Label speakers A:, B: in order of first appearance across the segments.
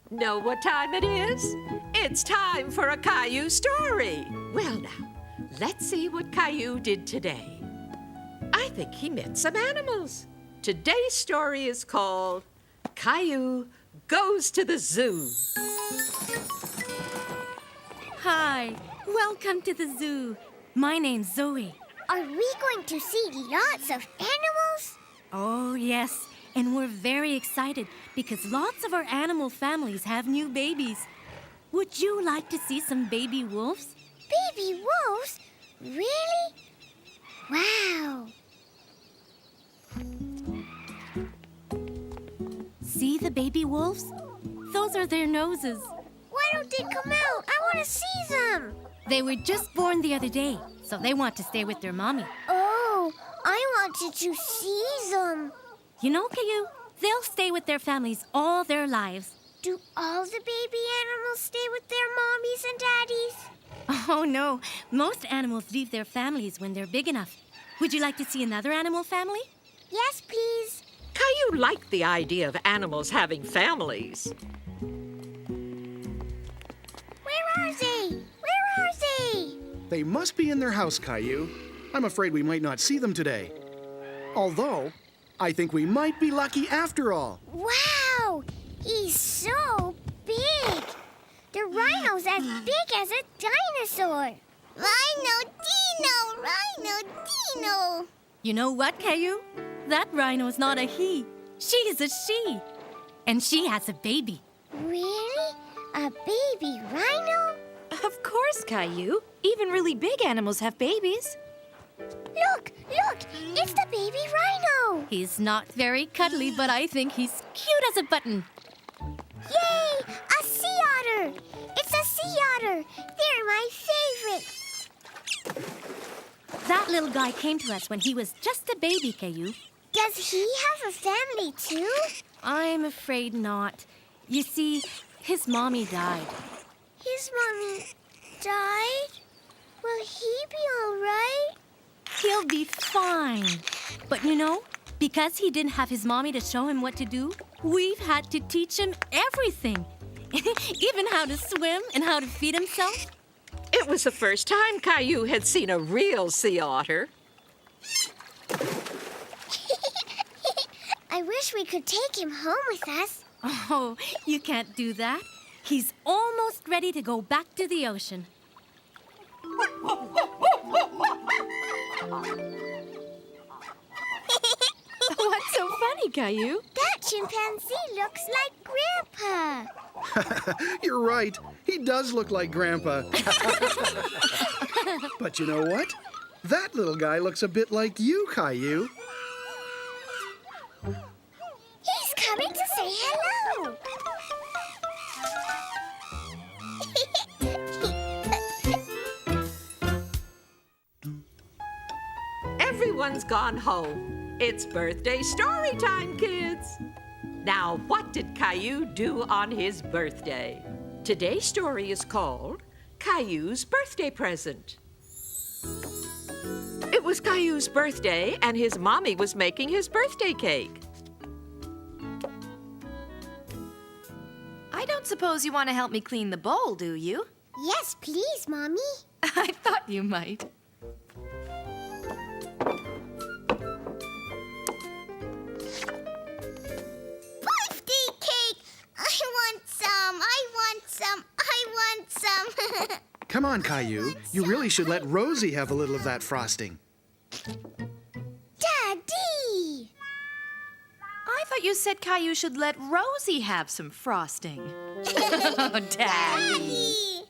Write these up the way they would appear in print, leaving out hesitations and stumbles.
A: Know what time it is? It's time for a Caillou story. Well now, let's see what Caillou did today. I think he met some animals. Today's story is called Caillou Goes to the Zoo.
B: Hi, welcome to the zoo. My name's Zoe.
C: Are we going to see lots of animals?
B: Oh, yes, and we're very excited because lots of our animal families have new babies. Would you like to see some baby wolves?
C: Baby wolves? Really? Wow.
B: See the baby wolves? Those are their noses.
C: Why don't they come out? I want to see them.
B: They were just born the other day, so they want to stay with their mommy.
C: Oh, I wanted to see them.
B: You know, Caillou, they'll stay with their families all their lives.
C: Do all the baby animals stay with their mommies and daddies?
B: Oh, no. Most animals leave their families when they're big enough. Would you like to see another animal family?
C: Yes, please.
A: Caillou liked the idea of animals having families.
C: Where are they? Where are they?
D: They must be in their house, Caillou. I'm afraid we might not see them today. Although, I think we might be lucky after all.
C: Wow! He's so big. The rhino's as big as a dinosaur. Rhino Dino!
B: You know what, Caillou? That rhino's not a he. She's a she. And she has a baby.
C: Really? A baby rhino?
E: Of course, Caillou. Even really big animals have babies.
C: Look! It's the baby rhino!
B: He's not very cuddly, but I think he's cute as a button.
C: Yay! A sea otter! It's a sea otter! They're my favorite!
B: That little guy came to us when he was just a baby, Caillou.
C: Does he have a family too?
B: I'm afraid not. You see, his mommy died.
C: His mommy died? Will he be all right?
B: He'll be fine. But you know, because he didn't have his mommy to show him what to do, we've had to teach him everything. Even how to swim and how to feed himself.
A: It was the first time Caillou had seen a real sea otter.
C: I wish we could take him home with us.
B: Oh, you can't do that. He's almost ready to go back to the ocean.
E: What's so funny, Caillou?
C: That chimpanzee looks like Grandpa.
D: You're right. He does look like Grandpa. But you know what? That little guy looks a bit like you, Caillou.
C: He's coming to say hello.
A: Everyone's gone home. It's birthday story time, kids. Now, what did Caillou do on his birthday? Today's story is called Caillou's Birthday Present. It was Caillou's birthday, and his mommy was making his birthday cake.
E: I don't suppose you want to help me clean the bowl, do you?
C: Yes, please, Mommy.
E: I thought you might.
C: Birthday cake! I want some!
D: Come on, Caillou. You really should let Rosie have a little of that frosting.
C: Daddy!
E: I thought you said Caillou should let Rosie have some frosting. Oh, Daddy.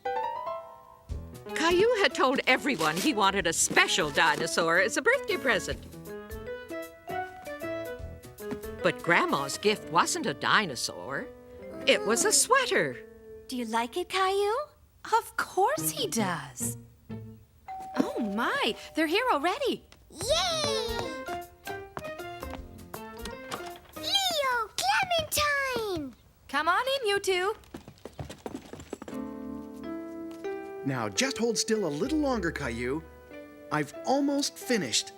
A: Caillou had told everyone he wanted a special dinosaur as a birthday present. But Grandma's gift wasn't a dinosaur. It was a sweater.
E: Do you like it, Caillou? Of course he does. Oh, my. They're here already.
C: Yay! Leo, Clementine!
E: Come on in, you two.
D: Now, just hold still a little longer, Caillou. I've almost finished.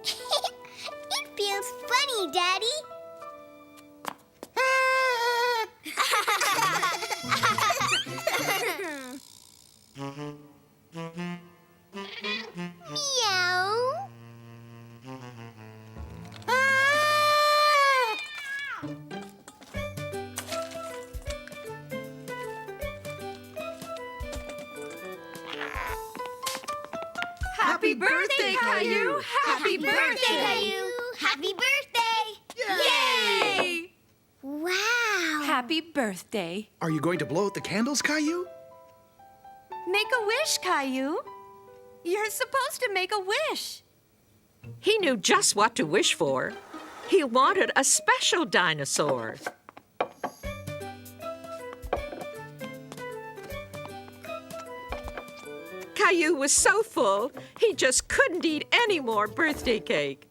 C: It feels funny, Daddy.
E: Happy birthday, Caillou! Happy birthday!
C: Caillou! Happy birthday!
E: Yay!
C: Wow!
E: Happy birthday.
D: Are you going to blow out the candles, Caillou?
E: Make a wish, Caillou. You're supposed to make a wish.
A: He knew just what to wish for. He wanted a special dinosaur. Caillou was so full, he just couldn't eat any more birthday cake.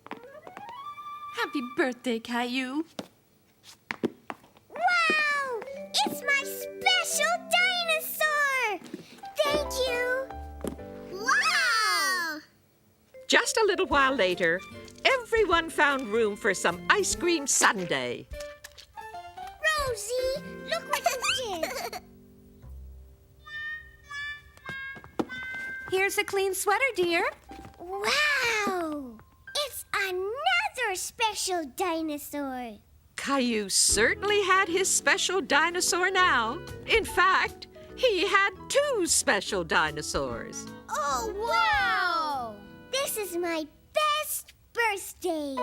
E: Happy birthday, Caillou.
C: Wow! It's my special dinosaur! Thank you! Wow!
A: Just a little while later, everyone found room for some ice cream sundae.
C: Rosie, look what you did!
E: Here's a clean sweater, dear.
C: Wow! It's another special dinosaur!
A: Caillou certainly had his special dinosaur now. In fact, he had 2 special dinosaurs.
C: Oh, wow! This is my best birthday!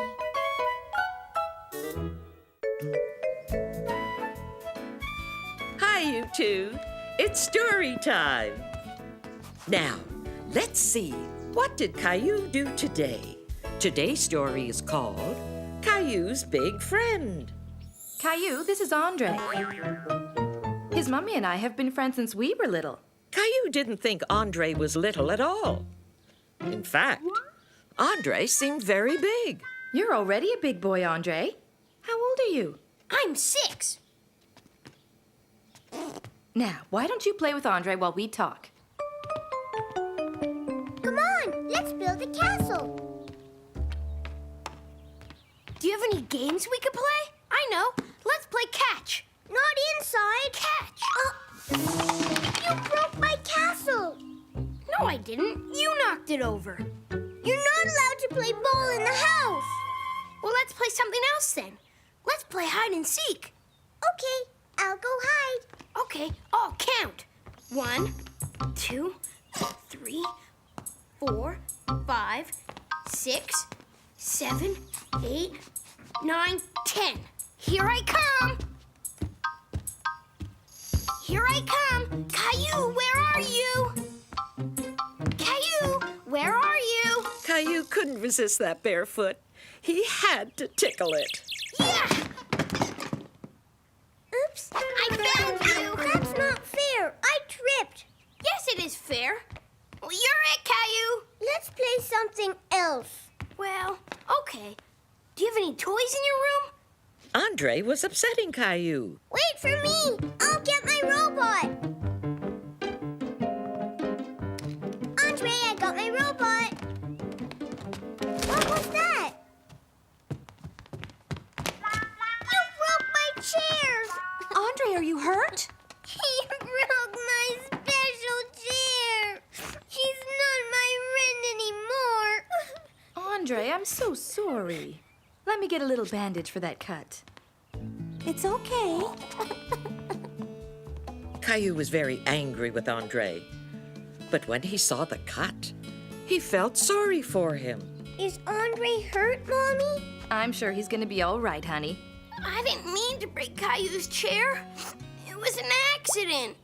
A: Hi, you two. It's story time. Now, let's see. What did Caillou do today? Today's story is called Caillou's Big Friend.
E: Caillou, this is Andre. His mommy and I have been friends since we were little.
A: Caillou didn't think Andre was little at all. In fact, Andre seemed very big.
E: You're already a big boy, Andre. How old are you?
C: I'm 6.
E: Now, why don't you play with Andre while we talk?
C: Come on, let's build a castle. Do you have any games we could play? I know. Let's play catch. Not inside. Catch. You broke my castle. No, I didn't. You knocked it over. You're not allowed to play ball in the house. Well, let's play something else then. Let's play hide and seek. Okay, I'll go hide. Okay, I'll count. 1, 2, 3, 4, 5, 6, 7, 8, 9, 10. Here I come. Here I come. Caillou, where are you? Caillou, where are you?
A: Caillou couldn't resist that bare foot. He had to tickle it.
C: Yeah! Oops, I found you. That's not fair. I tripped. Yes, it is fair. Well, you're it, Caillou. Let's play something else. Well, okay. Do you have any toys in your room?
A: Andre was upsetting Caillou.
C: Wait for me. I'll get my robot. Andre, I got my robot. What was that? You broke my chair.
E: Andre, are you hurt?
C: He broke my special chair. He's not my friend anymore.
E: Andre, I'm so sorry. Let me get a little bandage for that cut. It's okay.
A: Caillou was very angry with Andre. But when he saw the cut, he felt sorry for him.
C: Is Andre hurt, Mommy?
E: I'm sure he's gonna be all right, honey.
C: I didn't mean to break Caillou's chair. It was an accident.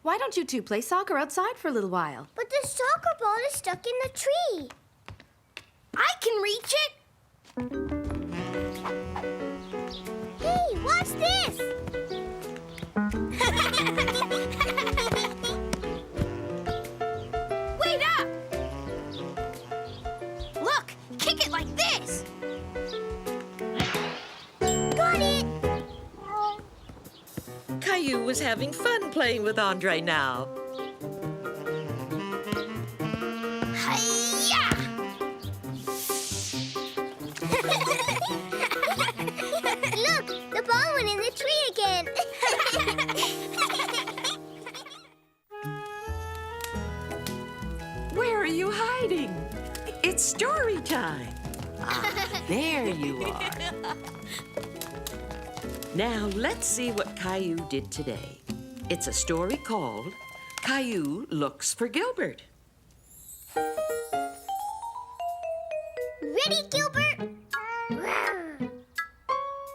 E: Why don't you two play soccer outside for a little while?
C: But the soccer ball is stuck in the tree. I can reach it. Hey, watch this. Wait up. Look, kick it like this. Got it.
A: Caillou was having fun playing with Andre now.
C: Hi-ya! Look, the ball went in the tree again.
A: Where are you hiding? It's story time. Ah, there you are. Now let's see what Caillou did today. It's a story called Caillou Looks for Gilbert.
C: Ready, Gilbert?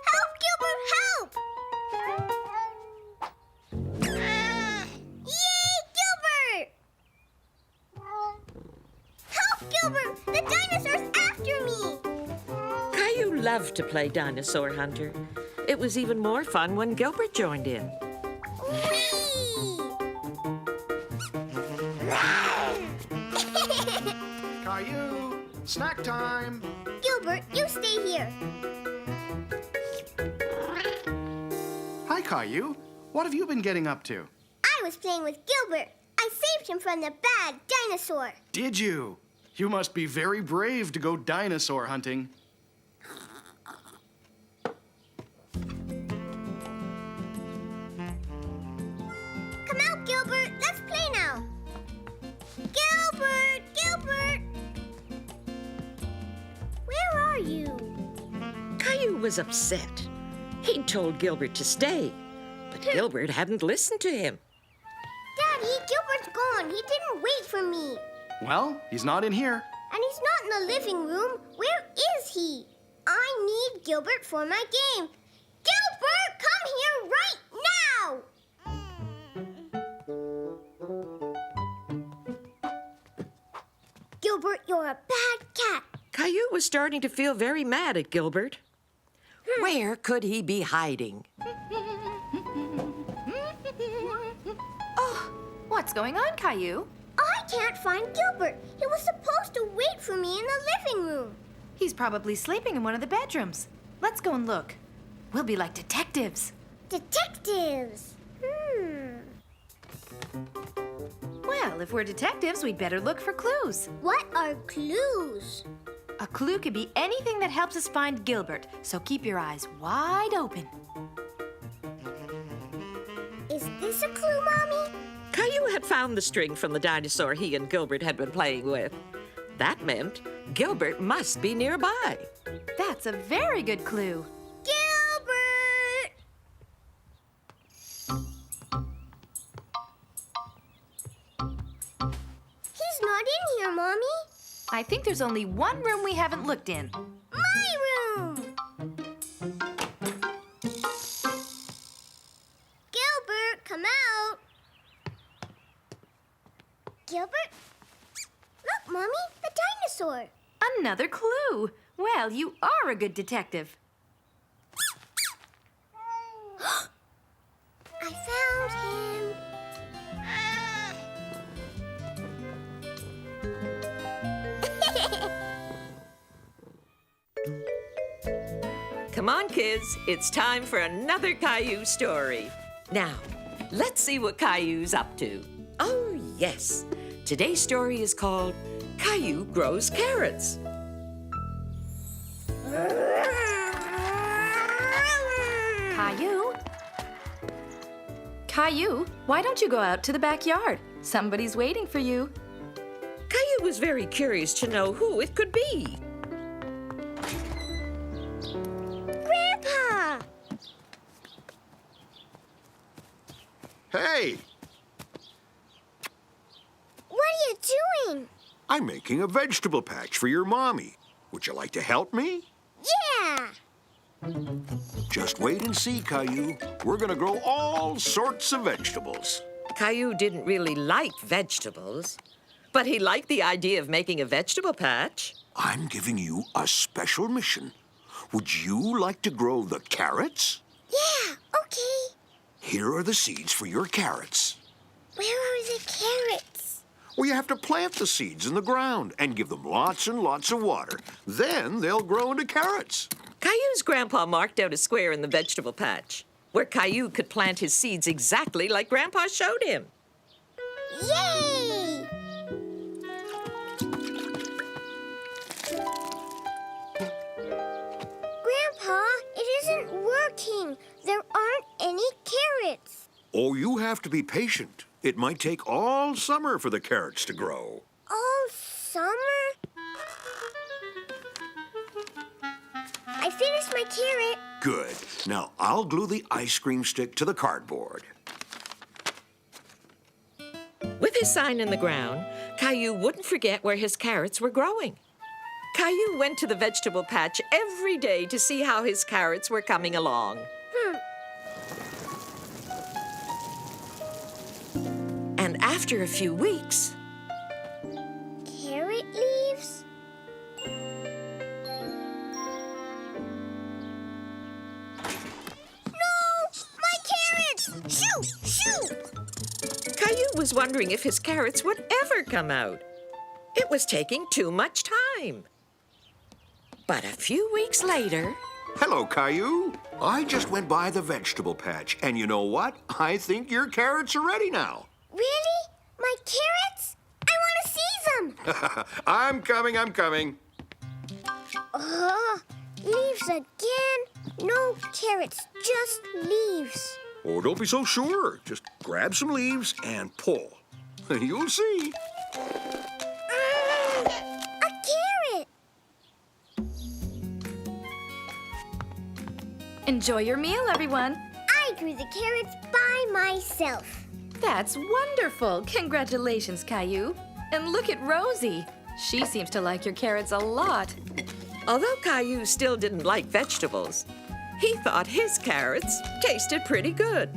C: Help, Gilbert, help! Yay, Gilbert! Help, Gilbert! The dinosaur's after me!
A: Caillou loved to play dinosaur hunter. It was even more fun when Gilbert joined in.
C: Whee!
D: Caillou, snack time.
C: Gilbert, you stay here.
D: Hi, Caillou. What have you been getting up to?
C: I was playing with Gilbert. I saved him from the bad dinosaur.
D: Did you? You must be very brave to go dinosaur hunting.
C: Come out, Gilbert. Let's play now. Gilbert! Gilbert! Where are you?
A: Caillou was upset. He'd told Gilbert to stay, but Gilbert hadn't listened to him.
C: Daddy, Gilbert's gone. He didn't wait for me.
D: Well, he's not in here.
C: And he's not in the living room. Where is he? I need Gilbert for my game. Gilbert, come here right now! Gilbert, you're a bad cat.
A: Caillou was starting to feel very mad at Gilbert. Where could he be hiding?
E: Oh, what's going on, Caillou?
C: I can't find Gilbert. He was supposed to wait for me in the living room.
E: He's probably sleeping in one of the bedrooms. Let's go and look. We'll be like detectives.
C: Detectives.
E: Well, if we're detectives, we'd better look for clues.
C: What are clues?
E: A clue could be anything that helps us find Gilbert, so keep your eyes wide open.
C: Is this a clue, Mommy?
A: Caillou had found the string from the dinosaur he and Gilbert had been playing with. That meant Gilbert must be nearby.
E: That's a very good clue.
C: Gilbert! He's not in here, Mommy.
E: I think there's only one room we haven't looked in.
C: My room! Gilbert, come out. Gilbert? Look, Mommy, the dinosaur.
E: Another clue. Well, you are a good detective.
C: I found him.
A: Come on, kids. It's time for another Caillou story. Now, let's see what Caillou's up to. Oh, yes. Today's story is called Caillou Grows Carrots.
E: Caillou? Caillou, why don't you go out to the backyard? Somebody's waiting for you.
A: Caillou was very curious to know who it could be.
C: Grandpa!
F: Hey,
C: What are you doing?
F: I'm making a vegetable patch for your mommy. Would you like to help me?
C: Yeah!
F: Just wait and see, Caillou. We're gonna grow all sorts of vegetables.
A: Caillou didn't really like vegetables, but he liked the idea of making a vegetable patch.
F: I'm giving you a special mission. Would you like to grow the carrots?
C: Yeah, okay.
F: Here are the seeds for your carrots.
C: Where are the carrots?
F: Well, you have to plant the seeds in the ground and give them lots and lots of water. Then they'll grow into carrots.
A: Caillou's grandpa marked out a square in the vegetable patch where Caillou could plant his seeds exactly like Grandpa showed him.
C: Yay! Grandpa, it isn't working. There aren't any carrots.
F: Oh, you have to be patient. It might take all summer for the carrots to grow.
C: All summer? I finished my carrot.
F: Good. Now, I'll glue the ice cream stick to the cardboard.
A: With his sign in the ground, Caillou wouldn't forget where his carrots were growing. Caillou went to the vegetable patch every day to see how his carrots were coming along. And after a few weeks...
C: Carrot leaves? No! My carrots! Shoo! Shoo!
A: Caillou was wondering if his carrots would ever come out. It was taking too much time. But a few weeks later...
F: Hello, Caillou. I just went by the vegetable patch, and you know what? I think your carrots are ready now.
C: Really? My carrots? I want to see them!
F: I'm coming.
C: Leaves again? No carrots, just leaves.
F: Oh, don't be so sure. Just grab some leaves and pull. You'll see.
C: A carrot!
E: Enjoy your meal, everyone.
C: I grew the carrots by myself.
E: That's wonderful. Congratulations, Caillou. And look at Rosie. She seems to like your carrots a lot.
A: Although Caillou still didn't like vegetables, he thought his carrots tasted pretty good.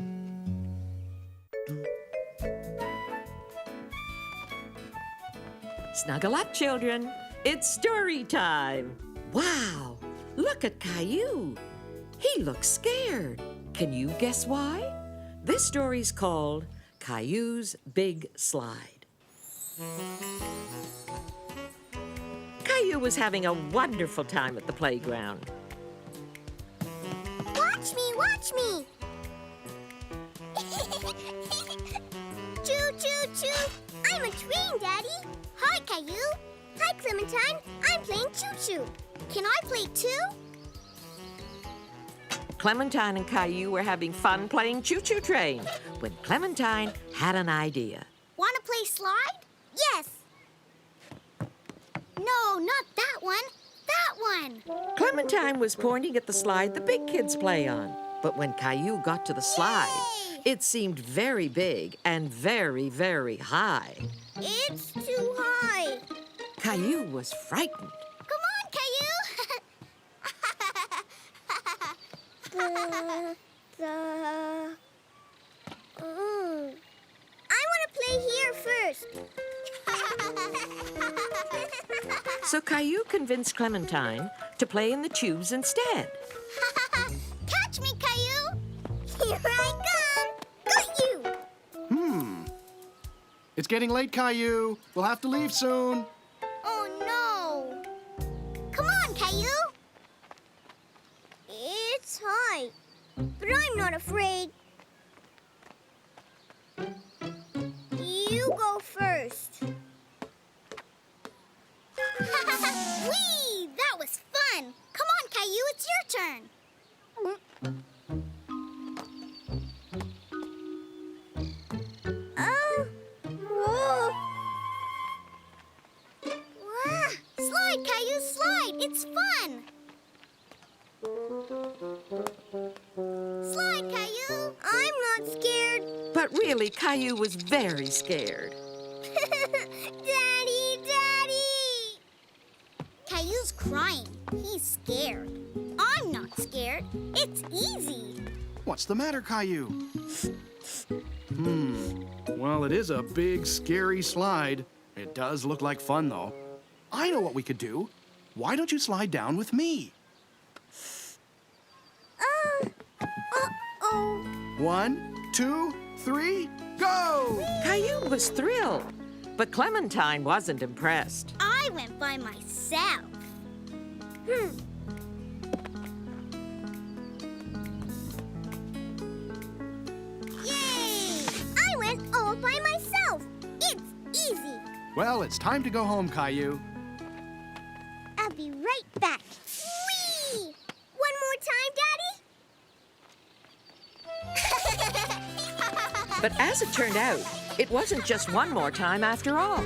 A: Snuggle up, children. It's story time. Wow, look at Caillou. He looks scared. Can you guess why? This story's called Caillou's Big Slide. Caillou was having a wonderful time at the playground.
C: Watch me, watch me! Choo, choo, choo! I'm a train, Daddy! Hi, Caillou! Hi, Clementine! I'm playing choo-choo. Can I play too?
A: Clementine and Caillou were having fun playing choo-choo train when Clementine had an idea.
C: Want to play slide? Yes! No, not that one. That one!
A: Clementine was pointing at the slide the big kids play on. But when Caillou got to the slide,
C: Yay!
A: it seemed very big and very, very high.
C: It's too high.
A: Caillou was frightened.
C: Come on, Caillou! I want to play here first.
A: So Caillou convinced Clementine to play in the tubes instead.
C: Catch me, Caillou! Here I come! Got you!
D: It's getting late, Caillou. We'll have to leave soon.
C: Oh, no! Come on, Caillou! It's high, but I'm not afraid. You go first. Whee! That was fun! Come on, Caillou, it's your turn. Whoa. Wow. Slide, Caillou, slide! It's fun! Slide, Caillou! I'm not scared.
A: But really, Caillou was very scared.
C: Daddy, Daddy! Caillou's crying. He's scared. I'm not scared. It's easy.
D: What's the matter, Caillou? Well, it is a big, scary slide. It does look like fun, though. I know what we could do. Why don't you slide down with me?
C: Uh-oh.
D: 1, 2, 3, go!
A: Caillou was thrilled, but Clementine wasn't impressed.
C: I went by myself. Yay! I went all by myself. It's easy.
D: Well, it's time to go home, Caillou.
C: I'll be right back. Whee! One more time, Daddy?
A: But as it turned out, it wasn't just one more time after all.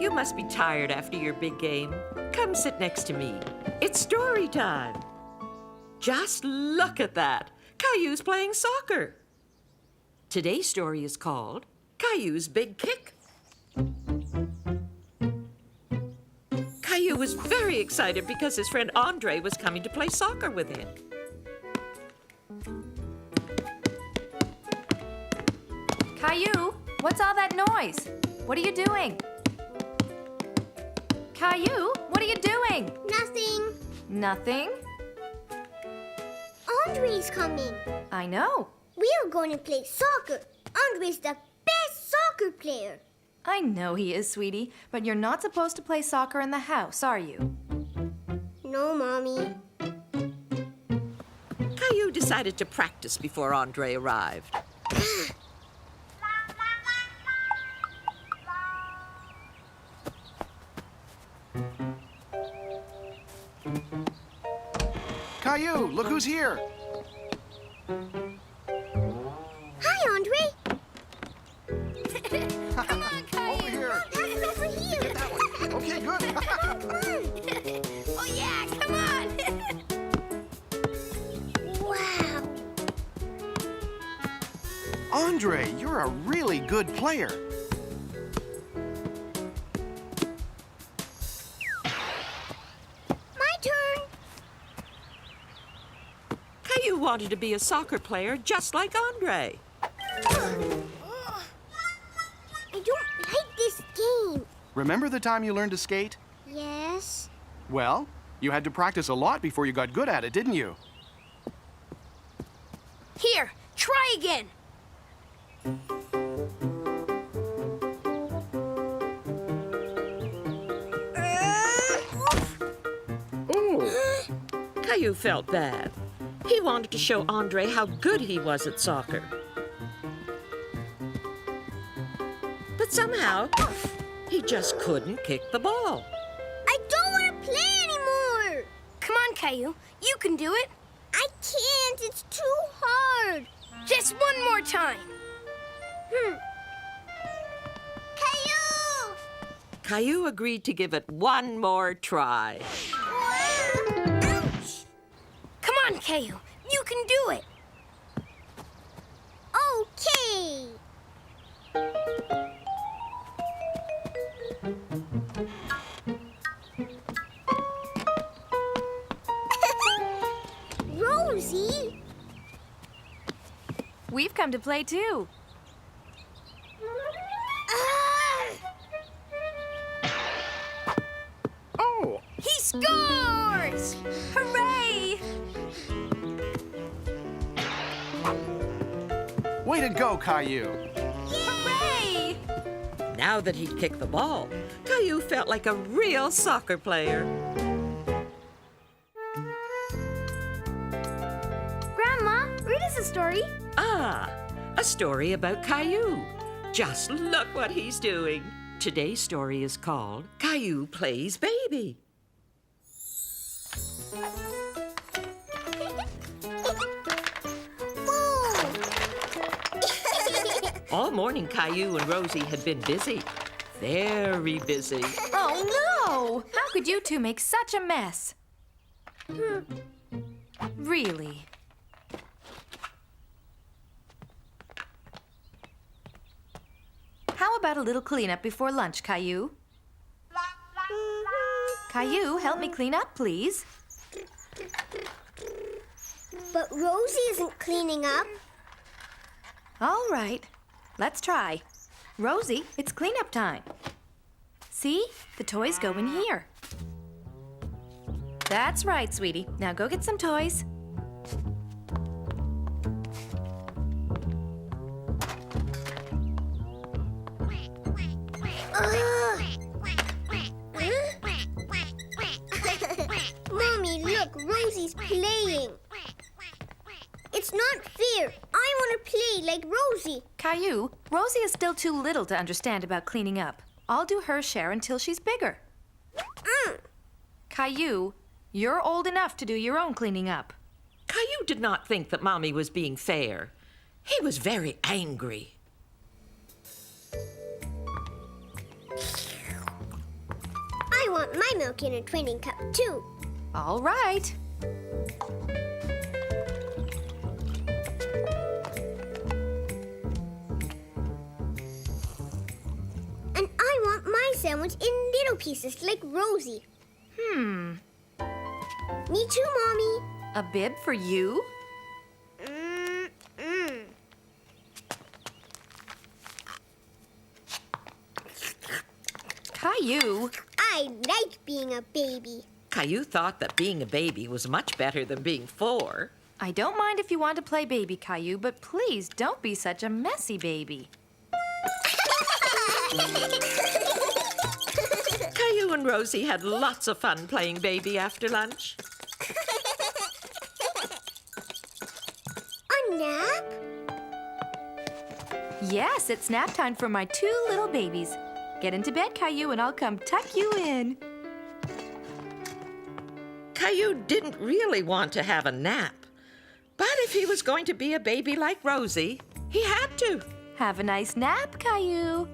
A: You must be tired after your big game. Come sit next to me. It's story time. Just look at that. Caillou's playing soccer. Today's story is called Caillou's Big Kick. Caillou was very excited because his friend Andre was coming to play soccer with him.
E: Caillou, what's all that noise? What are you doing? Caillou, what are you doing?
C: Nothing.
E: Nothing?
C: Andre's coming.
E: I know.
C: We are going to play soccer. Andre's the best soccer player.
E: I know he is, sweetie, but you're not supposed to play soccer in the house, are you?
C: No, Mommy.
A: Caillou decided to practice before Andre arrived.
D: Caillou, look who's here.
C: Hi, Andre.
E: Come on, Caillou!
D: Over here.
C: That's over here.
D: Okay, good.
C: Oh, yeah, come on. Wow.
D: Andre, you're a really good player.
C: My turn.
A: Caillou wanted to be a soccer player just like Andre.
C: I don't like this game.
D: Remember the time you learned to skate?
C: Yes.
D: Well, you had to practice a lot before you got good at it, didn't you?
C: Here, try again.
A: Ooh. Caillou felt bad. He wanted to show Andre how good he was at soccer. But somehow, he just couldn't kick the ball.
C: I don't want to play anymore. Come on, Caillou. You can do it. I can't. It's too hard. Just one more time. Caillou!
A: Caillou agreed to give it one more try.
C: Ouch! Come on, Caillou. You can do it. Okay. Rosie?
E: We've come to play too.
D: Oh,
C: He scores!
E: Hooray!
D: way to go, Caillou.
E: Hooray!
A: Now that he'd kicked the ball, Caillou felt like a real soccer player.
C: Grandma, read us a story.
A: Ah, a story about Caillou. Just look what he's doing. Today's story is called Caillou Plays Baby. All morning, Caillou and Rosie had been busy. Very busy.
E: Oh no! How could you two make such a mess? Really? How about a little cleanup before lunch, Caillou? Caillou, help me clean up, please.
C: But Rosie isn't cleaning up.
E: All right, let's try. Rosie, it's cleanup time. See? The toys go in here. That's right, sweetie. Now go get some toys.
C: Mommy, look, Rosie's playing. It's not fair. I want to play like Rosie.
E: Caillou, Rosie is still too little to understand about cleaning up. I'll do her share until she's bigger. Caillou, you're old enough to do your own cleaning up.
A: Caillou did not think that Mommy was being fair. He was very angry.
C: I want my milk in a twinning cup, too.
E: All right.
C: sandwich in little pieces like Rosie. Me too, Mommy.
E: A bib for you? Caillou.
C: I like being a baby.
A: Caillou thought that being a baby was much better than being 4.
E: I don't mind if you want to play baby, Caillou, but please don't be such a messy baby.
A: Caillou and Rosie had lots of fun playing baby after lunch.
C: A nap?
E: Yes, it's nap time for my 2 little babies. Get into bed, Caillou, and I'll come tuck you in.
A: Caillou didn't really want to have a nap. But if he was going to be a baby like Rosie, he had to.
E: Have a nice nap, Caillou.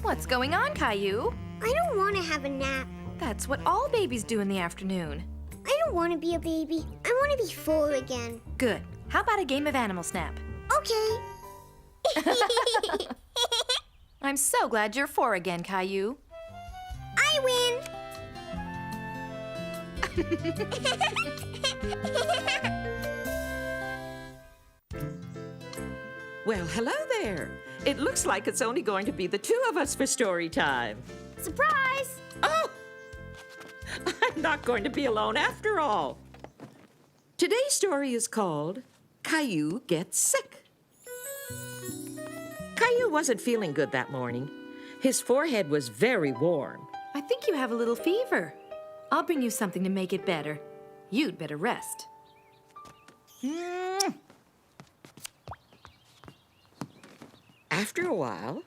E: What's going on, Caillou?
C: I don't want to have a nap.
E: That's what all babies do in the afternoon.
C: I don't want to be a baby. I want to be 4 again.
E: Good. How about a game of Animal Snap?
C: Okay.
E: I'm so glad you're 4 again, Caillou.
C: I win.
A: Well, hello there. It looks like it's only going to be the 2 of us for story time.
C: Surprise!
A: Oh! I'm not going to be alone after all. Today's story is called Caillou Gets Sick. Caillou wasn't feeling good that morning. His forehead was very warm.
E: I think you have a little fever. I'll bring you something to make it better. You'd better rest.
A: After a while,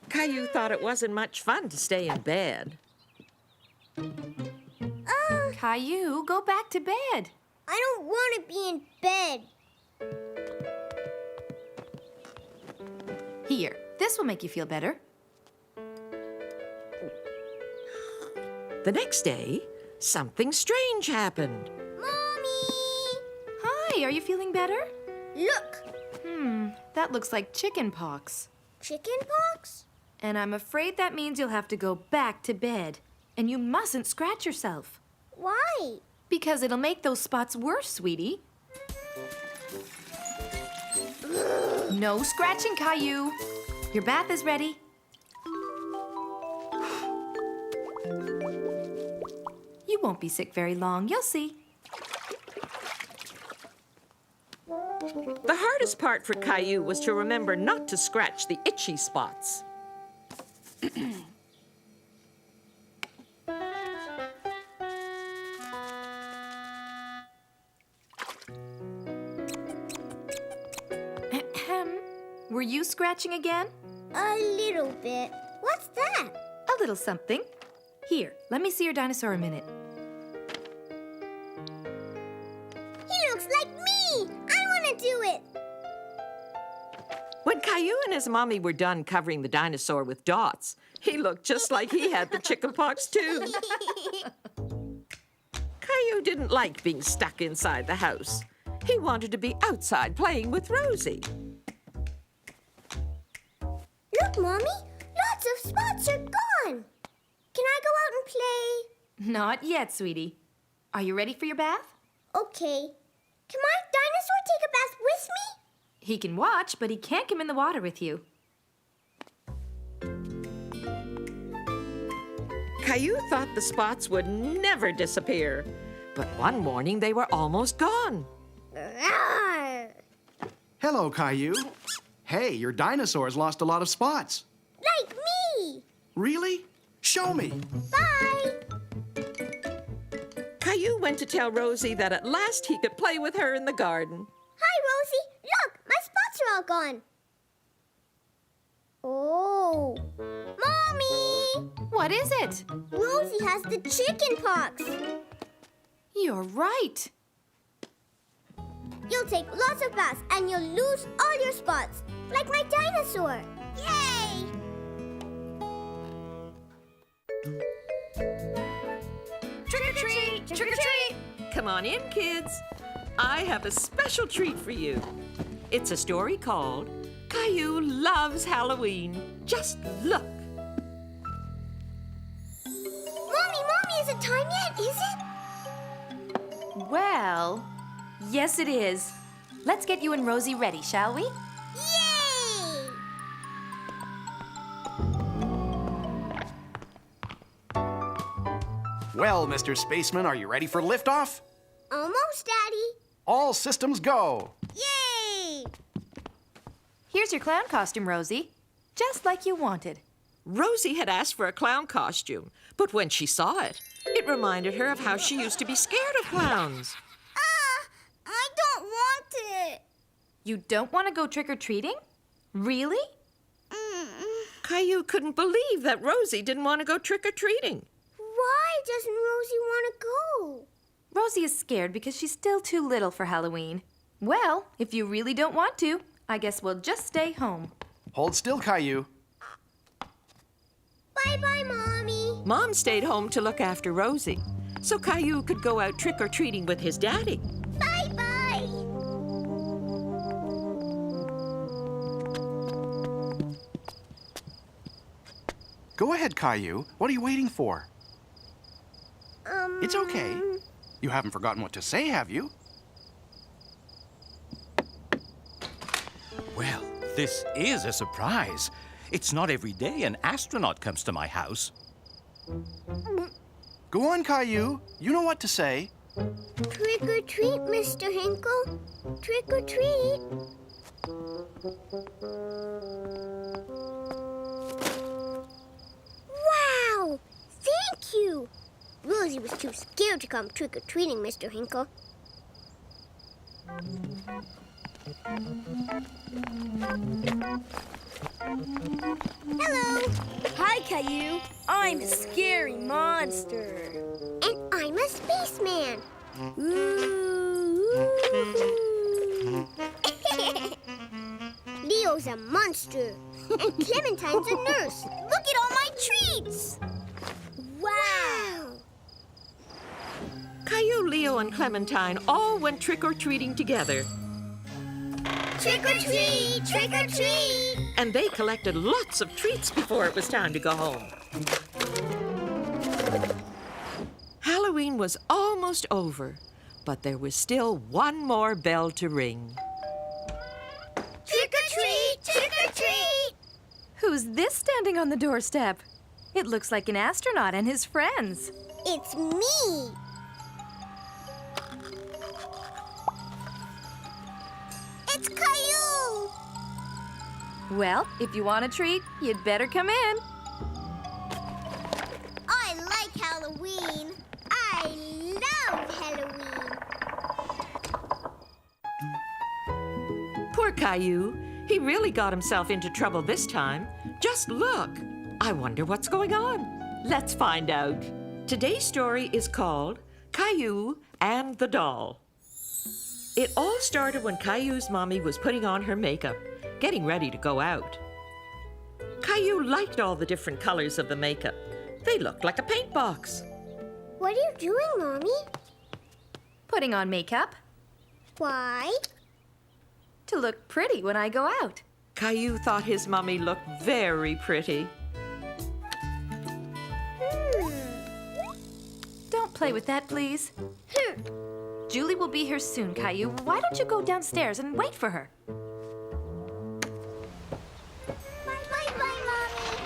A: Caillou thought it wasn't much fun to stay in bed.
E: Caillou, go back to bed.
C: I don't want to be in bed.
E: Here, this will make you feel better.
A: The next day, something strange happened.
C: Mommy!
E: Hi, are you feeling better?
C: Look!
E: That looks like chicken pox.
C: Chicken pox?
E: And I'm afraid that means you'll have to go back to bed. And you mustn't scratch yourself.
C: Why?
E: Because it'll make those spots worse, sweetie. No scratching, Caillou. Your bath is ready. You won't be sick very long, you'll see.
A: The hardest part for Caillou was to remember not to scratch the itchy spots.
E: Were you scratching again?
C: A little bit. What's that?
E: A little something. Here, let me see your dinosaur a minute.
C: He looks like me! I want to do it!
A: When Caillou and his mommy were done covering the dinosaur with dots, he looked just like he had the chickenpox too. Caillou didn't like being stuck inside the house. He wanted to be outside playing with Rosie.
C: Look, Mommy! Lots of spots are gone! Can I go out and play?
E: Not yet, sweetie. Are you ready for your bath?
C: Okay. Can my dinosaur take a bath with me?
E: He can watch, but he can't come in the water with you.
A: Caillou thought the spots would never disappear, but one morning they were almost gone.
C: Rawr.
D: Hello, Caillou. Hey, your dinosaur's lost a lot of spots.
C: Like me!
D: Really? Show me.
C: Bye!
A: Caillou went to tell Rosie that at last he could play with her in the garden.
C: Hi, Rosie! Look! My spots are all gone! Oh! Mommy!
E: What is it?
C: Rosie has the chicken pox!
E: You're right.
C: You'll take lots of baths and you'll lose all your spots, like my dinosaur. Yay!
E: Trick or treat! Trick or treat!
A: Come on in, kids. I have a special treat for you. It's a story called Caillou loves Halloween. Just look.
C: Mommy, is it time yet? Is it?
E: Well, yes it is. Let's get you and Rosie ready, shall we?
C: Yay!
D: Well, Mr. Spaceman, are you ready for liftoff?
C: Almost, Daddy.
D: All systems go.
C: Yay!
E: Here's your clown costume, Rosie. Just like you wanted.
A: Rosie had asked for a clown costume, but when she saw it, it reminded her of how she used to be scared of clowns.
C: I don't want it.
E: You don't want to go trick-or-treating? Really?
A: Caillou couldn't believe that Rosie didn't want to go trick-or-treating.
C: Why doesn't Rosie want to go?
E: Rosie is scared because she's still too little for Halloween. Well, if you really don't want to, I guess we'll just stay home.
D: Hold still, Caillou.
C: Bye-bye, Mommy.
A: Mom stayed home to look after Rosie, so Caillou could go out trick-or-treating with his daddy.
C: Bye-bye.
D: Go ahead, Caillou. What are you waiting for? It's okay. You haven't forgotten what to say, have you?
G: Well, this is a surprise. It's not every day an astronaut comes to my house.
D: Go on, Caillou. You know what to say.
C: Trick or treat, Mr. Hinkle. Trick or treat. Wow! Thank you. Rosie was too scared to come trick or treating, Mr. Hinkle. Hello.
H: Hi, Caillou. I'm a scary monster.
C: And I'm a spaceman. Leo's a monster. And Clementine's a nurse. Look at all my treats. Wow.
A: Caillou, Leo, and Clementine all went trick-or-treating together,
C: Trick or treat, trick or treat.
A: and they collected lots of treats before it was time to go home. Halloween was almost over, but there was still one more bell to ring.
C: Trick or treat, trick or treat.
E: Who's this standing on the doorstep? It looks like an astronaut and his friends.
C: It's me. It's Caillou.
E: Well, if you want a treat, you'd better come in.
C: I like Halloween. I love Halloween.
A: Poor Caillou. He really got himself into trouble this time. Just look. I wonder what's going on. Let's find out. Today's story is called Caillou and the Doll. It all started when Caillou's mommy was putting on her makeup, getting ready to go out. Caillou liked all the different colors of the makeup. They looked like a paint box.
C: What are you doing, Mommy?
E: Putting on makeup
C: Why?
E: to look pretty when I go out.
A: Caillou thought his mommy looked very pretty.
E: Don't play with that, please. Julie will be here soon, Caillou. Why don't you go downstairs and wait for her?
C: Bye, Mommy.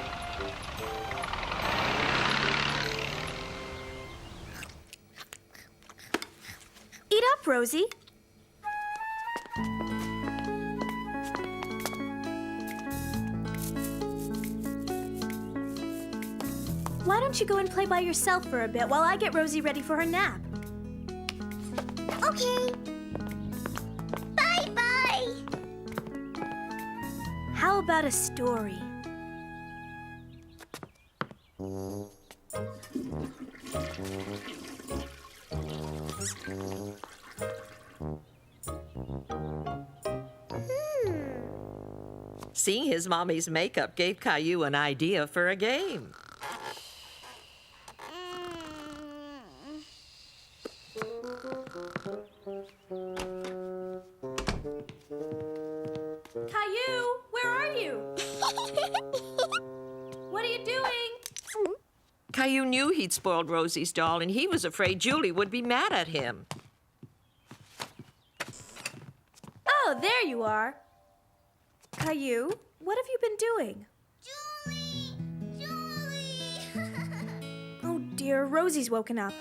H: Eat up, Rosie. Why don't you go and play by yourself for a bit while I get Rosie ready for her nap?
C: Okay. Bye-bye.
H: How about a story?
A: Seeing his mommy's makeup gave Caillou an idea for a game.
B: Caillou, where
A: Caillou knew he'd spoiled Rosie's doll, and he was afraid Julie would be mad at him.
H: Oh, there you are. Caillou, what have you been doing?
C: Julie!
H: Oh dear, Rosie's woken up.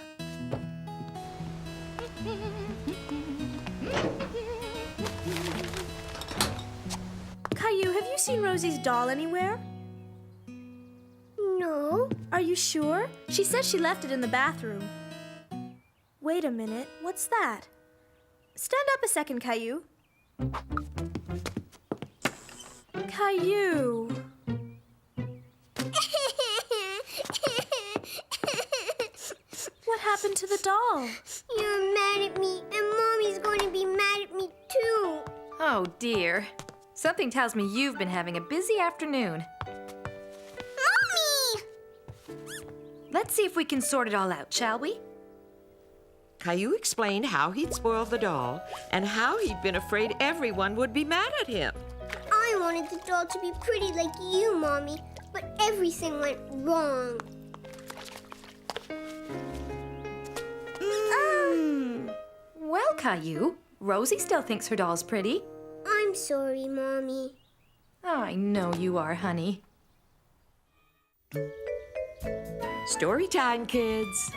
H: Caillou, have you seen Rosie's doll anywhere?
C: No.
H: Are you sure? She says she left it in the bathroom. Wait a minute, what's that? Stand up a second, Caillou. Caillou. What happened to the doll?
C: You're mad at me, and Mommy's going to be mad at me too.
E: Oh, dear. Something tells me you've been having a busy afternoon.
C: Mommy!
E: Let's see if we can sort it all out, shall we?
A: Caillou explained how he'd spoiled the doll and how he'd been afraid everyone would be mad at him.
C: I wanted the doll to be pretty like you, Mommy, but everything went wrong.
E: Well, Caillou, Rosie still thinks her doll's pretty.
C: I'm sorry, Mommy.
E: I know you are, honey.
A: Story time, kids.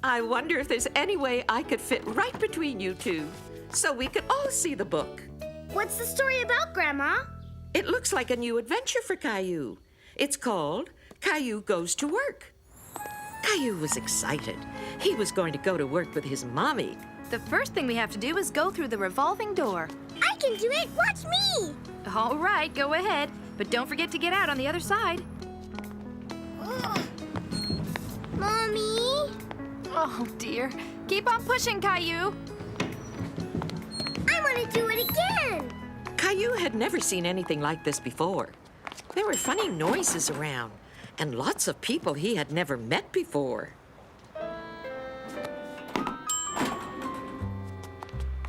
A: I wonder if there's any way I could fit right between you two so we could all see the book.
H: What's the story about, Grandma?
A: It looks like a new adventure for Caillou. It's called Caillou Goes to Work. Caillou was excited. He was going to go to work with his mommy.
E: The first thing we have to do is go through the revolving door.
C: I can do it. Watch me.
E: All right, go ahead. But don't forget to get out on the other side.
C: Mommy?
E: Oh, dear. Keep on pushing, Caillou.
C: I want to do it again.
A: Caillou had never seen anything like this before. There were funny noises around and lots of people he had never met before.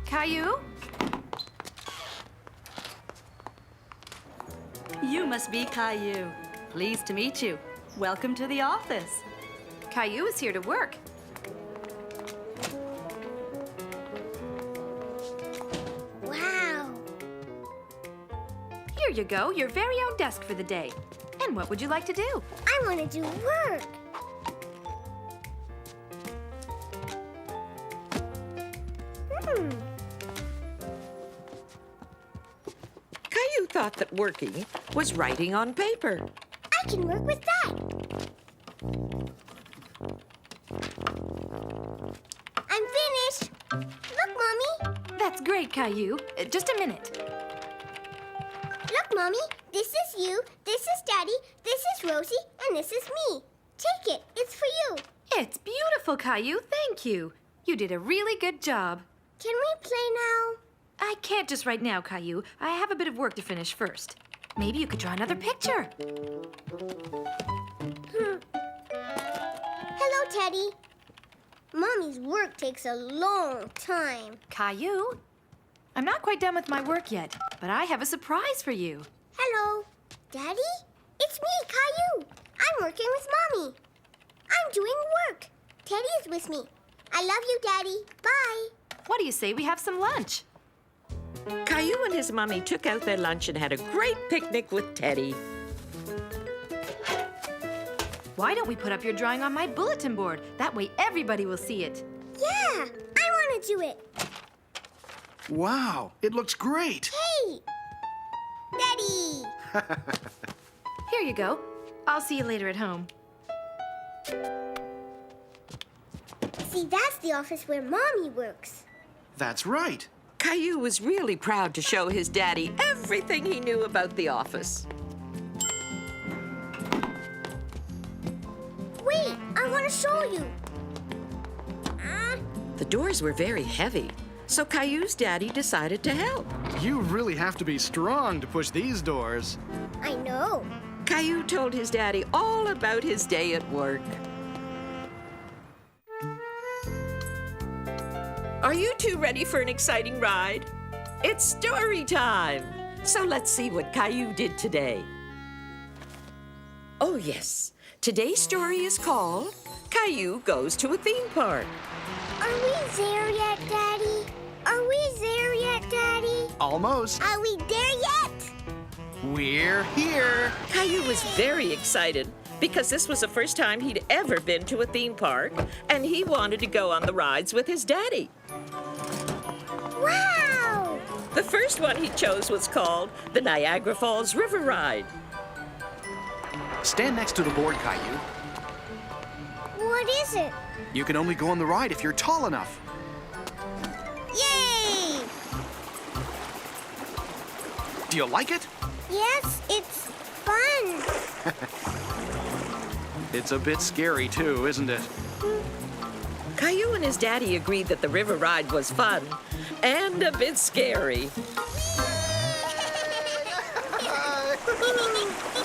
E: Caillou?
I: You must be Caillou. Pleased to meet you. Welcome to the office.
E: Caillou is here to work.
C: Wow.
E: Here you go, your very own desk for the day. And what would you like to do?
C: I want to do work.
A: Caillou thought that working was writing on paper.
C: I can work with that. I'm finished. Look, Mommy.
E: That's great, Caillou. Just a minute.
C: Look, Mommy. This is you, this is Daddy, this is Rosie, and this is me. Take it. It's for you.
E: It's beautiful, Caillou. Thank you. You did a really good job.
C: Can we play now?
E: I can't just right now, Caillou. I have a bit of work to finish first. Maybe you could draw another picture.
C: Hello, Teddy. Mommy's work takes a long time.
E: Caillou, I'm not quite done with my work yet, but I have a surprise for you.
C: Hello. Daddy? It's me, Caillou. I'm working with Mommy. I'm doing work. Teddy is with me. I love you, Daddy. Bye.
E: What do you say we have some lunch?
A: Caillou and his mommy took out their lunch and had a great picnic with Teddy.
E: Why don't we put up your drawing on my bulletin board? That way everybody will see it.
C: Yeah, I want to do it.
D: Wow, it looks great.
C: Hey! Daddy!
E: Here you go. I'll see you later at home.
C: See, that's the office where Mommy works.
D: That's right.
A: Caillou was really proud to show his daddy everything he knew about the office.
C: Wait, I want to show you.
A: The doors were very heavy, so Caillou's daddy decided to help.
D: You really have to be strong to push these doors.
C: I know.
A: Caillou told his daddy all about his day at work. Are you two ready for an exciting ride? It's story time! So let's see what Caillou did today. Oh, yes. Today's story is called Caillou Goes to a Theme Park.
C: Are we there yet, Daddy? Are we there yet, Daddy?
D: Almost.
C: Are we there yet?
D: We're here.
A: Caillou was very excited because this was the first time he'd ever been to a theme park, and he wanted to go on the rides with his daddy.
C: Wow!
A: The first one he chose was called the Niagara Falls River Ride.
D: Stand next to the board, Caillou.
C: What is it?
D: You can only go on the ride if you're tall enough.
C: Yay!
D: Do you like it?
C: Yes, it's fun.
D: It's a bit scary, too, isn't it?
A: Caillou and his daddy agreed that the river ride was fun and a bit scary.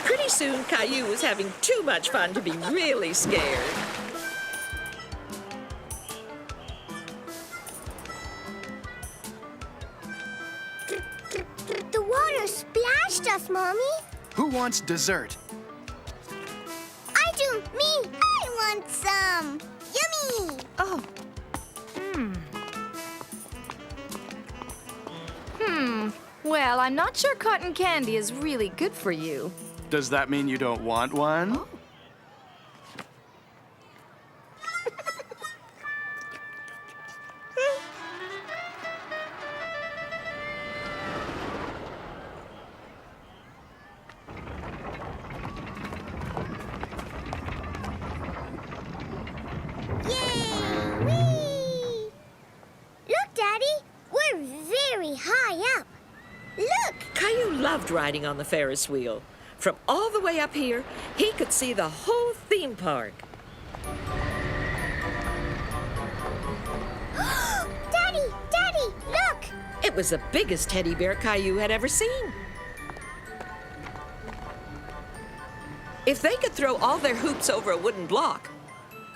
A: Pretty soon, Caillou was having too much fun to be really scared.
C: The water splashed us, Mommy.
D: Who wants dessert?
C: I do. Me. I want some. Yummy.
E: Oh. Well, I'm not sure cotton candy is really good for you.
D: Does that mean you don't want one?
C: Yay! Whee! Look, Daddy. We're very high up. Look.
A: Caillou loved riding on the Ferris wheel. From all the way up here, he could see the whole theme park.
C: Daddy, look.
A: It was the biggest teddy bear Caillou had ever seen. If they could throw all their hoops over a wooden block,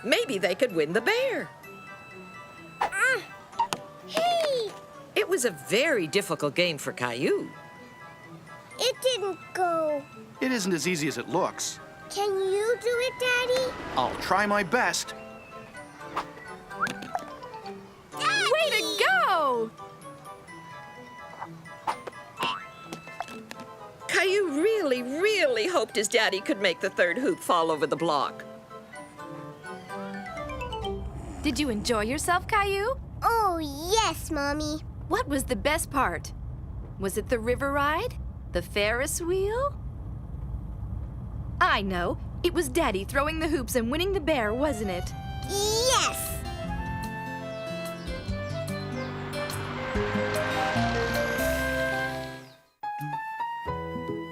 A: maybe they could win the bear.
C: Hey,
A: It was a very difficult game for Caillou.
C: it didn't go.
D: It isn't as easy as it looks.
C: Can you do it, Daddy?
D: I'll try my best.
E: Way to go!
A: Caillou really, really hoped his daddy could make the third hoop fall over the block.
E: Did you enjoy yourself, Caillou?
C: Oh, yes, Mommy.
E: What was the best part? Was it the river ride? The Ferris wheel? I know. It was Daddy throwing the hoops and winning the bear, wasn't it?
C: Yes.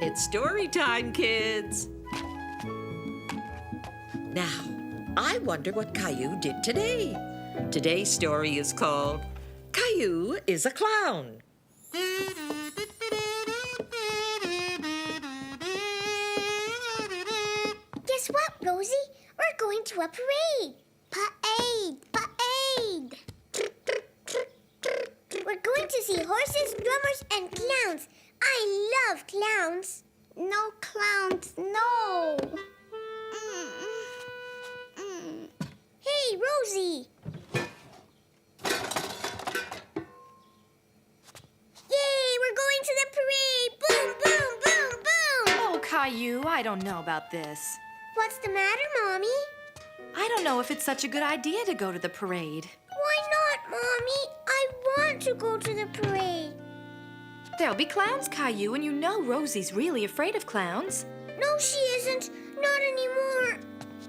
A: It's story time, kids. Now, I wonder what Caillou did today. Today's story is called Caillou is a Clown.
C: Guess what, Rosie? We're going to a parade. Parade. We're going to see horses, drummers, and clowns. I love clowns. No clowns, no. Hey, Rosie. Yay, we're going to the parade. Boom, boom, boom, boom.
E: Oh, Caillou, I don't know about this.
C: What's the matter, Mommy?
E: I don't know if it's such a good idea to go to the parade.
C: Why not, Mommy? I want to go to the parade.
E: There'll be clowns, Caillou, and you know Rosie's really afraid of clowns.
C: No, she isn't. Not anymore.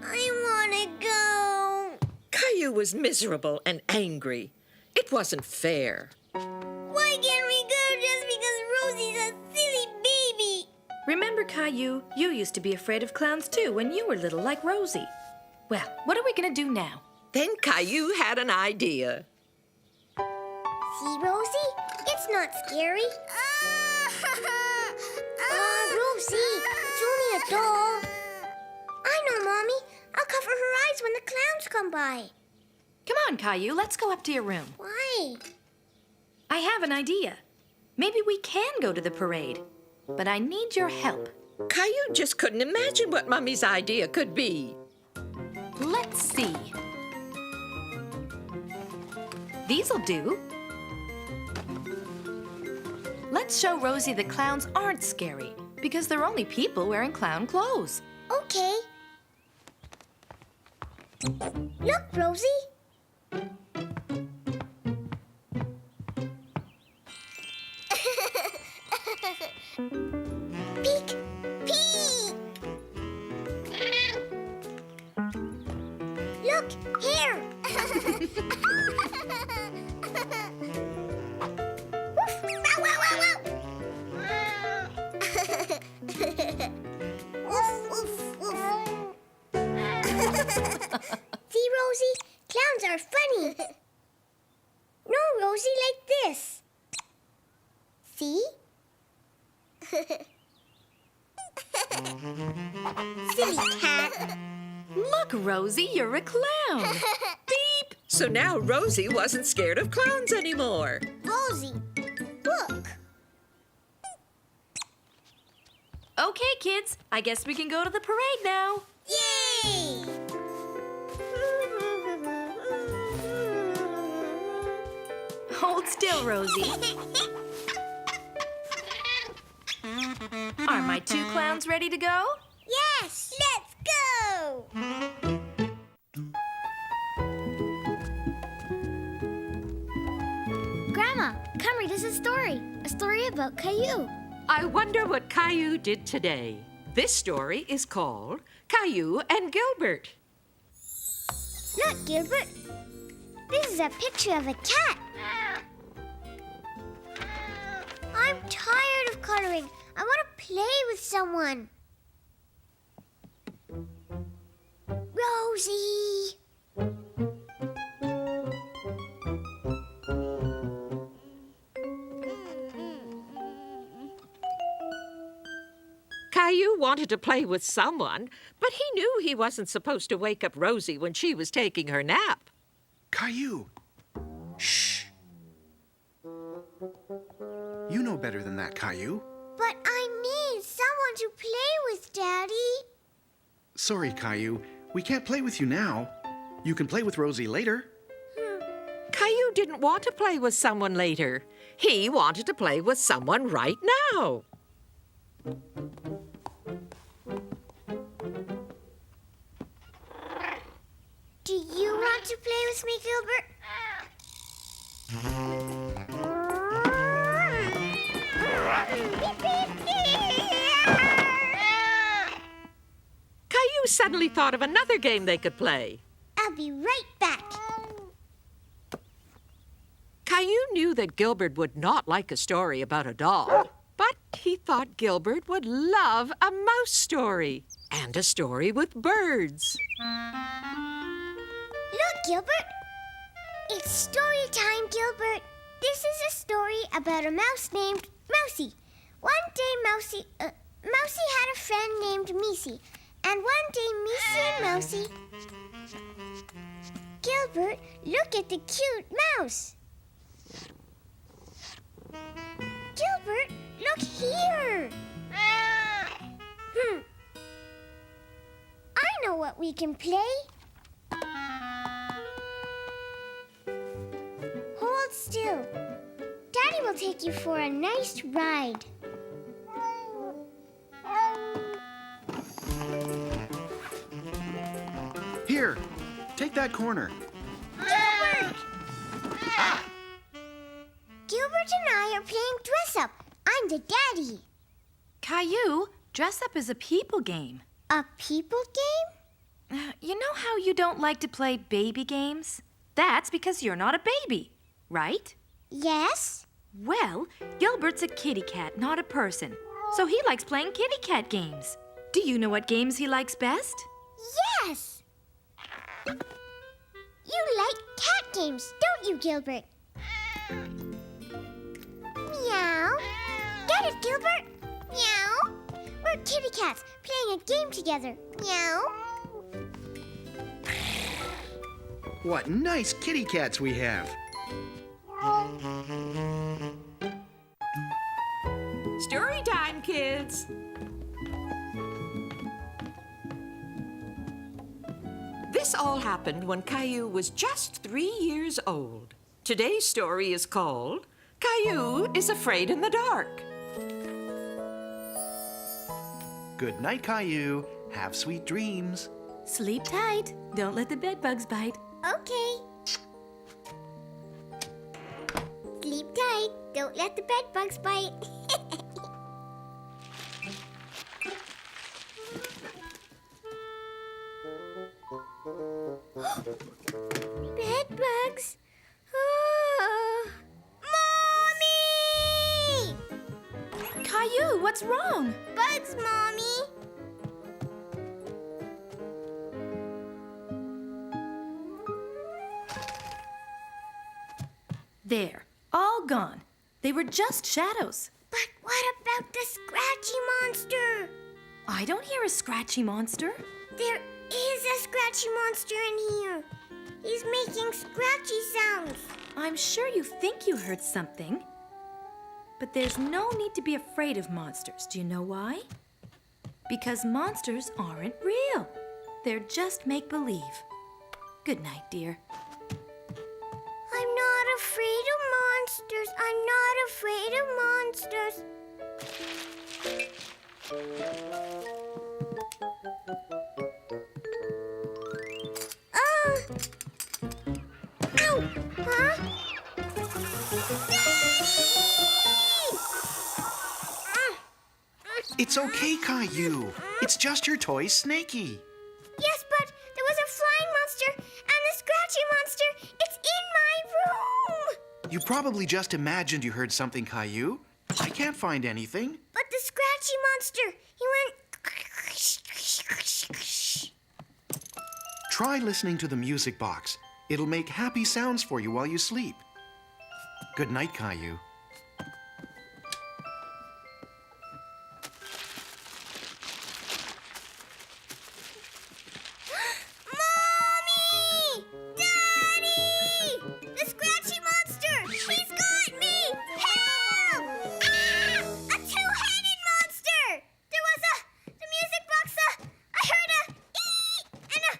C: I want to go.
A: Caillou was miserable and angry. It wasn't fair.
C: Why can't we go just because Rosie's a silly baby?
E: Remember, Caillou, you used to be afraid of clowns too when you were little, like Rosie. Well, what are we gonna do now?
A: Then Caillou had an idea.
C: See, Rosie? It's not scary. Rosie, it's only a doll. I know, Mommy. I'll cover her eyes when the clowns come by.
E: Come on, Caillou, let's go up to your room.
C: Why?
E: I have an idea. Maybe we can go to the parade, but I need your help.
A: Caillou just couldn't imagine what Mummy's idea could be.
E: Let's see. These'll do. Let's show Rosie that clowns aren't scary because they're only people wearing clown clothes.
C: Okay. Look, Rosie. Peek, peek. Look, here. Woof. Wow, wow, wow, wow. Woof, woof, woof. See, Rosie? Clowns are funny. No, Rosie, like this. See? Silly cat.
E: Look, Rosie, you're a clown.
A: Beep! So now Rosie wasn't scared of clowns anymore.
C: Rosie, look.
E: Okay, kids, I guess we can go to the parade now.
C: Yay!
E: Hold still, Rosie. Are my two clowns ready to go?
C: Yes, let's go! Grandma, come read us a story about Caillou.
A: I wonder what Caillou did today. This story is called Caillou and Gilbert.
C: Look, Gilbert. This is a picture of a cat. I'm tired of coloring. I want to play with someone. Rosie.
A: Caillou wanted to play with someone, but he knew he wasn't supposed to wake up Rosie when she was taking her nap.
D: Caillou. Shh. You know better than that, Caillou.
C: But I need someone to play with, Daddy.
D: Sorry, Caillou. We can't play with you now. You can play with Rosie later.
A: Caillou didn't want to play with someone later. He wanted to play with someone right now.
C: Do you want to play with me, Gilbert?
A: Caillou suddenly thought of another game they could play.
C: I'll be right back.
A: Caillou knew that Gilbert would not like a story about a dog, but he thought Gilbert would love a mouse story and a story with birds.
C: Look, Gilbert. It's story time, Gilbert. This is a story about a mouse named Mousie. One day, Mousie had a friend named Meesie. And one day, Meesie and Mousie... Gilbert, look at the cute mouse. Gilbert, look here. I know what we can play. Hold still. Daddy will take you for a nice ride.
D: Here, take that corner.
C: Gilbert! Gilbert and I are playing dress-up. I'm the daddy.
E: Caillou, dress up is a people game.
C: A people game?
E: You know how you don't like to play baby games? That's because you're not a baby, right?
C: Yes.
E: Well, Gilbert's a kitty cat, not a person. So he likes playing kitty cat games. Do you know what games he likes best?
C: Yes. You like cat games, don't you, Gilbert? Meow. Get it, Gilbert? Meow. We're kitty cats playing a game together. Meow.
D: What nice kitty cats we have.
A: Story time, kids. This all happened when Caillou was just 3 years old. Today's story is called Caillou is Afraid in the Dark.
D: Good night, Caillou. Have sweet dreams.
B: Sleep tight. Don't let the bed bugs bite.
C: Okay. Sleep tight. Don't let the bed bugs bite. Bed bugs. Oh. Mommy!
B: Caillou, what's wrong?
C: Bugs, Mommy.
B: There, all gone. They were just shadows.
C: But what about the scratchy monster?
B: I don't hear a scratchy monster.
C: There is a scratchy monster in here. He's making scratchy sounds.
B: I'm sure you think you heard something. But there's no need to be afraid of monsters. Do you know why? Because monsters aren't real. They're just make-believe. Good night, dear.
C: I'm not afraid of monsters. I'm not afraid of monsters. Ow! Huh?
D: It's okay, Caillou. It's just your toy, Snaky.
C: Yes, but there was a flying monster and the scratchy monster. It's in my room.
D: You probably just imagined you heard something, Caillou. I can't find anything.
C: But the scratchy monster, he went.
D: Try listening to the music box. It'll make happy sounds for you while you sleep. Good night, Caillou.
C: Mommy! Daddy! The scratchy monster! He's got me! Help! Ah! A two-headed monster! There was the music box, I heard a ee and a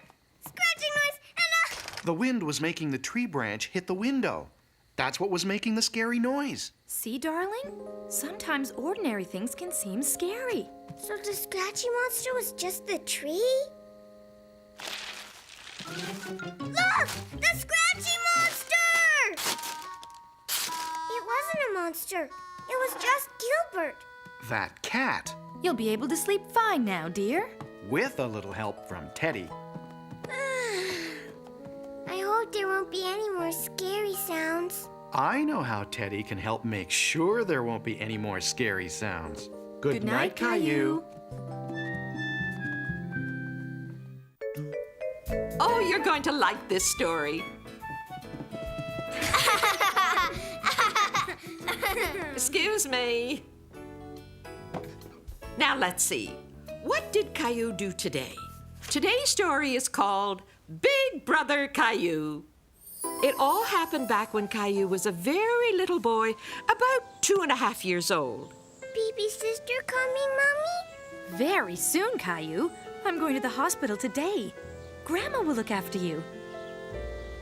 C: scratching noise and a...
D: The wind was making the tree branch hit the window. That's what was making the scary noise.
B: See, darling? Sometimes ordinary things can seem scary.
C: So the scratchy monster was just the tree? Look! The scratchy monster! It wasn't a monster. It was just Gilbert.
D: That cat,
B: You'll be able to sleep fine now, dear.
D: with a little help from Teddy.
C: I hope there won't be any more scary sounds.
D: I know how Teddy can help make sure there won't be any more scary sounds. Good night, Caillou.
A: Oh, you're going to like this story. Excuse me. Now let's see. What did Caillou do today? Today's story is called Big Brother Caillou. It all happened back when Caillou was a very little boy, about 2.5 years old.
C: Baby sister coming, Mommy?
B: Very soon, Caillou. I'm going to the hospital today. Grandma will look after you.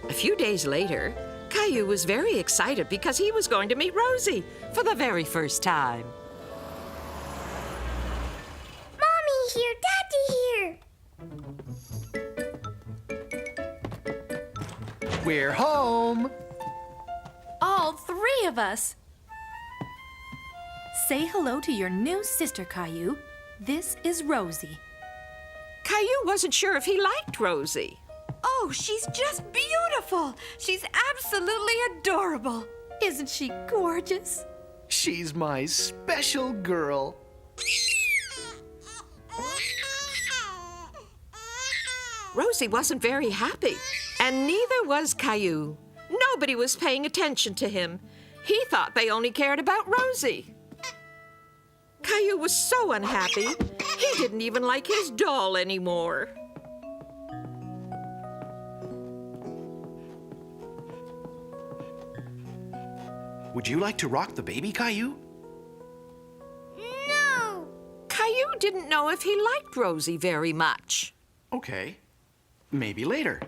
A: A few days later, Caillou was very excited because he was going to meet Rosie for the very first time.
C: Mommy here, Daddy here.
D: We're home.
B: All 3 of us. Say hello to your new sister, Caillou. This is Rosie.
A: Caillou wasn't sure if he liked Rosie.
E: Oh, she's just beautiful. She's absolutely adorable.
B: Isn't she gorgeous?
D: She's my special girl.
A: Rosie wasn't very happy, and neither was Caillou. Nobody was paying attention to him. He thought they only cared about Rosie. Caillou was so unhappy, he didn't even like his doll anymore.
D: Would you like to rock the baby, Caillou?
C: No.
A: Caillou didn't know if he liked Rosie very much.
D: Okay. maybe later.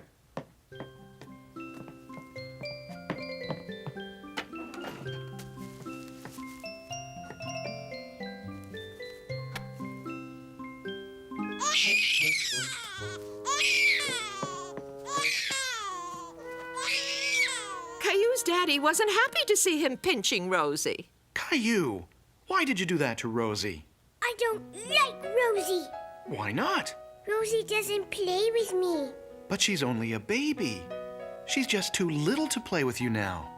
A: Caillou's daddy wasn't happy to see him pinching Rosie.
D: Caillou, why did you do that to Rosie?
C: I don't like Rosie.
D: Why not?
C: Rosie doesn't play with me.
D: But she's only a baby. She's just too little to play with you now.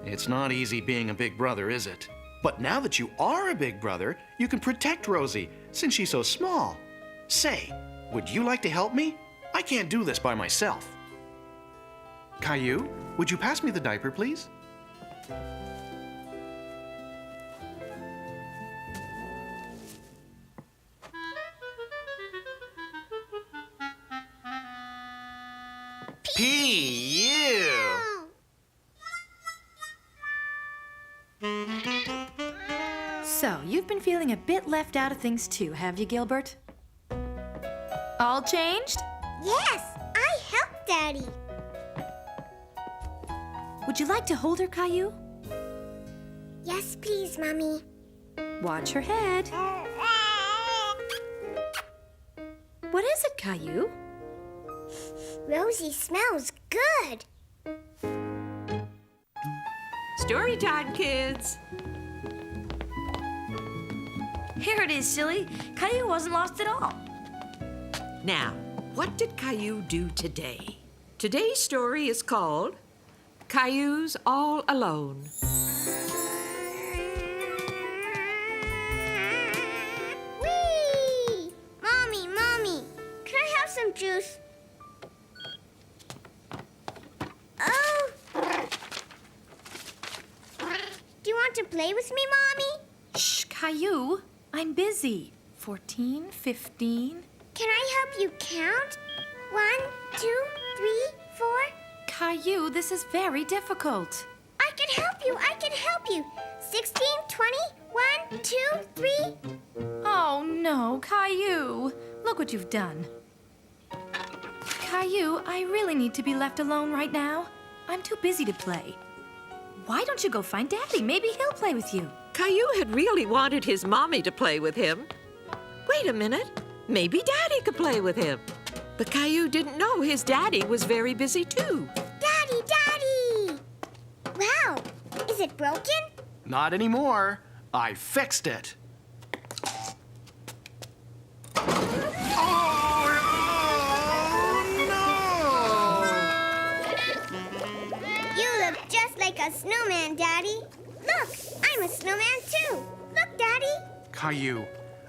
D: It's not easy being a big brother, is it? But now that you are a big brother, you can protect Rosie, since she's so small. Say, would you like to help me? I can't do this by myself. Caillou, would you pass me the diaper, please? P.U.
E: So, you've been feeling a bit left out of things too, have you, Gilbert? All changed?
C: Yes, I helped Daddy.
E: Would you like to hold her, Caillou?
C: Yes, please, Mommy.
E: Watch her head. What is it, Caillou?
C: Rosie smells good.
A: Story time, kids.
I: Here it is, silly. Caillou wasn't lost at all.
A: Now, what did Caillou do today? Today's story is called Caillou's All Alone.
C: Whee! Mommy, can I have some juice? Oh! Do you want to play with me, Mommy?
E: Shh, Caillou. I'm busy. 14, 15.
C: Can I help you count? 1, 2, 3, 4.
E: Caillou, this is very difficult.
C: I can help you. 16, 20, 1, 2, 3.
E: Oh, no, Caillou. Look what you've done. Caillou, I really need to be left alone right now. I'm too busy to play. Why don't you go find Daddy? Maybe he'll play with you.
A: Caillou had really wanted his mommy to play with him. Wait a minute. Maybe Daddy could play with him. But Caillou didn't know his daddy was very busy too.
C: Daddy! Wow, is it broken?
D: Not anymore. I fixed it.
C: You look just like a snowman, Daddy. Look, I'm a snowman too. Look, Daddy.
D: Caillou,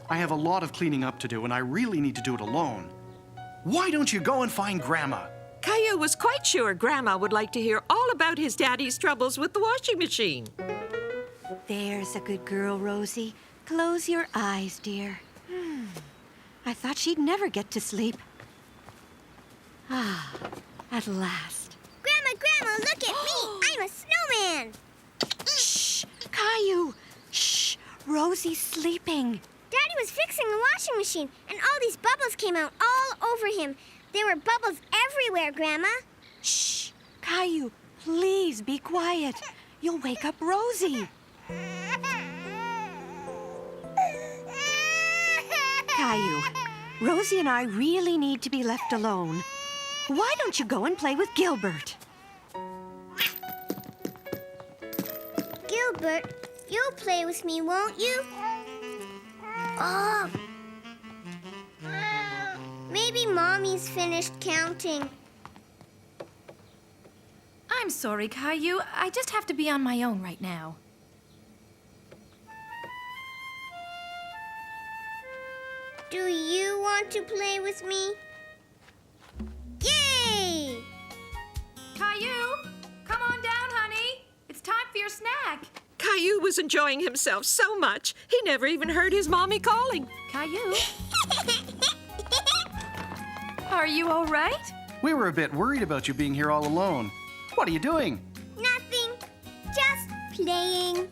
D: I have a lot of cleaning up to do, and I really need to do it alone. Why don't you go and find Grandma?
A: Caillou was quite sure Grandma would like to hear all about his daddy's troubles with the washing machine.
J: There's a good girl, Rosie. Close your eyes, dear. I thought she'd never get to sleep. Ah, at last.
C: Grandma, look at me. I'm a snowman.
J: Shh, Caillou. Shh, Rosie's sleeping.
C: Daddy was fixing the washing machine, and all these bubbles came out all over him. There were bubbles everywhere, Grandma.
J: Shh, Caillou, please be quiet. You'll wake up Rosie. Caillou, Rosie and I really need to be left alone. Why don't you go and play with Gilbert?
C: Gilbert, you'll play with me, won't you? Oh. Maybe Mommy's finished counting.
E: I'm sorry, Caillou. I just have to be on my own right now.
C: Do you want to play with me? Yay!
E: Caillou, come on down, honey. It's time for your snack.
A: Caillou was enjoying himself so much, he never even heard his mommy calling.
E: Caillou, are you all right?
D: We were a bit worried about you being here all alone. What are you doing?
C: Nothing. Just playing.